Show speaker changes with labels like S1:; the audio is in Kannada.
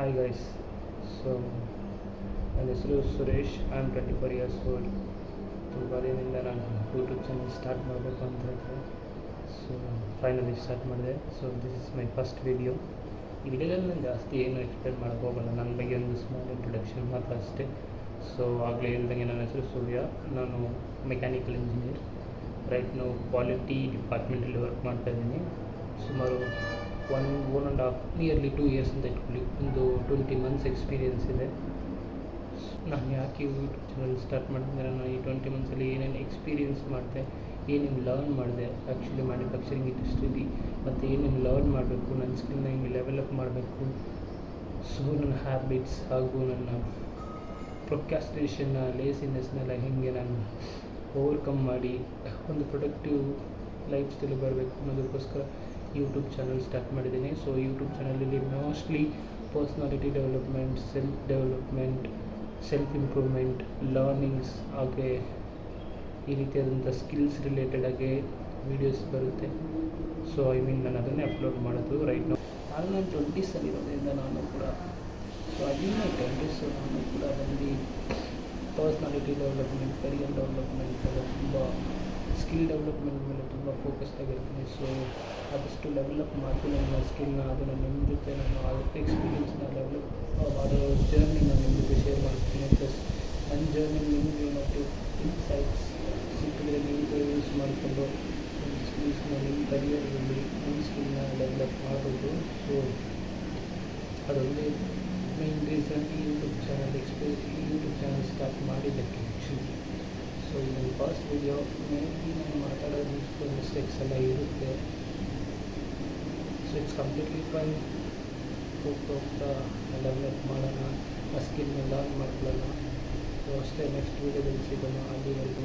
S1: Hi guys, so ನನ್ನ ಹೆಸರು Suresh. I am 24 years old. ತುಂಬ ದಿನದಿಂದ ನಾನು ಯೂಟ್ಯೂಬ್ ಚಾನಲ್ ಸ್ಟಾರ್ಟ್ ಮಾಡಬೇಕು ಅಂತ ಇದ್ದೆ. ಸೊ ಫೈನಲಿ ಸ್ಟಾರ್ಟ್ ಮಾಡಿದೆ. So this is my first video. ಈ ವಿಡಿಯೋದಲ್ಲಿ ನಾನು ಜಾಸ್ತಿ ಏನು ಎಕ್ಸ್ಪ್ಲೇನ್ ಮಾಡೋಕ್ಕೆ ಹೋಗಲ್ಲ, ನನ್ನ ಬಗ್ಗೆ ಒಂದು ಸ್ಮಾಲ್ ಇಂಟ್ರೊಡಕ್ಷನ್ ಮಾತ್ರ ಅಷ್ಟೇ. ಸೊ ಆಗಲೇ ಹೇಳ್ದಂಗೆ ನನ್ನ ಹೆಸರು ಸೂರ್ಯ. ನಾನು ಮೆಕ್ಯಾನಿಕಲ್ ಇಂಜಿನಿಯರ್. ರೈಟ್ ನಾವು ಕ್ವಾಲಿಟಿ ಡಿಪಾರ್ಟ್ಮೆಂಟಲ್ಲಿ ವರ್ಕ್ ಮಾಡ್ತಾಯಿದ್ದೀನಿ. ಸುಮಾರು 1.5 ನಿಯರ್ಲಿ 2 ಇಯರ್ಸ್ ಅಂತ ಇಟ್ಕೊಳ್ಳಿ. ಒಂದು 20 ಮಂತ್ಸ್ ಎಕ್ಸ್ಪೀರಿಯೆನ್ಸ್ ಇದೆ. ನಾನು ಯಾಕೆ ಯೂಟ್ಯೂಬ್ ಚಾನಲ್ ಸ್ಟಾರ್ಟ್ ಮಾಡಿದ್ರೆ, ನಾನು ಈ 20 ಮಂತ್ಸಲ್ಲಿ ಏನೇನು ಎಕ್ಸ್ಪೀರಿಯೆನ್ಸ್ ಮಾಡಿದೆ, ಏನೇನು ಲರ್ನ್ ಮಾಡಿದೆ ಆ್ಯಕ್ಚುಲಿ ಮ್ಯಾನುಫ್ಯಾಕ್ಚರಿಂಗ್ ಇಂಡಸ್ಟ್ರೀಲಿ, ಮತ್ತು ಏನೇನು ಲರ್ನ್ ಮಾಡಬೇಕು, ನನ್ನ ಸ್ಕಿಲ್ನ ಹಿಂಗೆ ಲೆವೆಲಪ್ ಮಾಡಬೇಕು. ಸೊ ನನ್ನ ಹ್ಯಾಬಿಟ್ಸ್ ಹಾಗೂ ನನ್ನ ಪ್ರೊಕ್ಯಾಸ್ಟಿನೇಷನ್ನ, ಲೇಸಿನೆಸ್ನೆಲ್ಲ ಹೇಗೆ ನಾನು ಓವರ್ಕಮ್ ಮಾಡಿ ಒಂದು ಪ್ರೊಡಕ್ಟಿವ್ ಲೈಫ್ ಸ್ಟೈಲ್ ಬರಬೇಕು ಅನ್ನೋದಕ್ಕೋಸ್ಕರ ಯೂಟ್ಯೂಬ್ ಚಾನಲ್ ಸ್ಟಾರ್ಟ್ ಮಾಡಿದ್ದೀನಿ. ಸೊ ಯೂಟ್ಯೂಬ್ ಚಾನಲಲ್ಲಿ mostly personality development, self development, self improvement, learnings, ಹಾಗೆ ಈ ರೀತಿಯಾದಂಥ ಸ್ಕಿಲ್ಸ್ ರಿಲೇಟೆಡಾಗಿ ವೀಡಿಯೋಸ್ ಬರುತ್ತೆ. ಸೊ ನಾನು ಅದನ್ನೇ ಅಪ್ಲೋಡ್ ಮಾಡೋದು ರೈಟ್ ನಾವು. ನಾನು 20ಸಲ್ಲಿರೋದ್ರಿಂದ ನಾನು ಕೂಡ, ಸೊ ಅದನ್ನ 20 ನಾನು ಕೂಡ ಬಂದು ಪರ್ಸ್ನಾಲಿಟಿ ಡೆವಲಪ್ಮೆಂಟ್, ಕರಿಯರ್ ಡೆವಲಪ್ಮೆಂಟ್, ತುಂಬ ಸ್ಕಿಲ್ ಡೆವಲಪ್ಮೆಂಟ್ ಮೇಲೆ ತುಂಬ ಫೋಕಸ್ಡ್ ಆಗಿರ್ತೀನಿ. ಸೊ ಆದಷ್ಟು ಡೆವಲಪ್ ಮಾಡ್ತೀನಿ ನನ್ನ ಸ್ಕಿಲ್ನ. ಅದನ್ನು ನಿಮ್ಮ ಜೊತೆ ನಾನು ಎಕ್ಸ್ಪೀರಿಯೆನ್ಸ್ನ ಡೆವಲಪ್ ಮಾಡೋ ಜರ್ನಿನ ನಿಮ್ಮ ಜೊತೆ ಶೇರ್ ಮಾಡ್ತೀನಿ. ಪ್ಲಸ್ ನನ್ನ ಜರ್ನಿ ನಿಮಗೆ ಏನಾದರೂ ಇನ್ಸೈಟ್ಸ್ ಸಿಕ್ಕಿದ್ರೆ ನೀವು ಯೂಸ್ ಮಾಡಿಕೊಂಡು ನಿಮ್ಮ ಸ್ಕಿಲ್ಸ್ನ, ನಿಮ್ಮ ಕರಿಯರಲ್ಲಿ ನಿಮ್ಮ ಸ್ಕಿಲ್ನ ಡೆವಲಪ್ ಮಾಡ್ಬೋದು. ಸೊ ಅದೊಂದೇ ಮೇನ್ ರೀಸನ್ ಈ ಯೂಟ್ಯೂಬ್ ಚಾನಲ್ ಸ್ಟಾರ್ಟ್ ಮಾಡಿದ್ದಕ್ಕೆ ಆ್ಯಕ್ಚುಲಿ. ಸೊ ನನ್ನ ಫಸ್ಟ್ ವಿಡಿಯೋ ಮೇನ್ಲಿ ನಾನು ಮಾತಾಡೋದು ಮಿಸ್ಟೇಕ್ಸ್ ಎಲ್ಲ ಇರುತ್ತೆ. So it's completely fine. ಹೋಗ್ತಾ ಡೆವಲಪ್ ಮಾಡೋಣ, ಆ ಸ್ಕಿಲ್ನ ಲರ್ನ್ ಮಾಡ್ಕೊಳ್ಳೋಣ. ಸೊ ಅಷ್ಟೇ, ನೆಕ್ಸ್ಟ್ ವೀಡಿಯೋದಲ್ಲಿ ಸಿಗೋಣ. ಅಲ್ಲಿವರೆಗೂ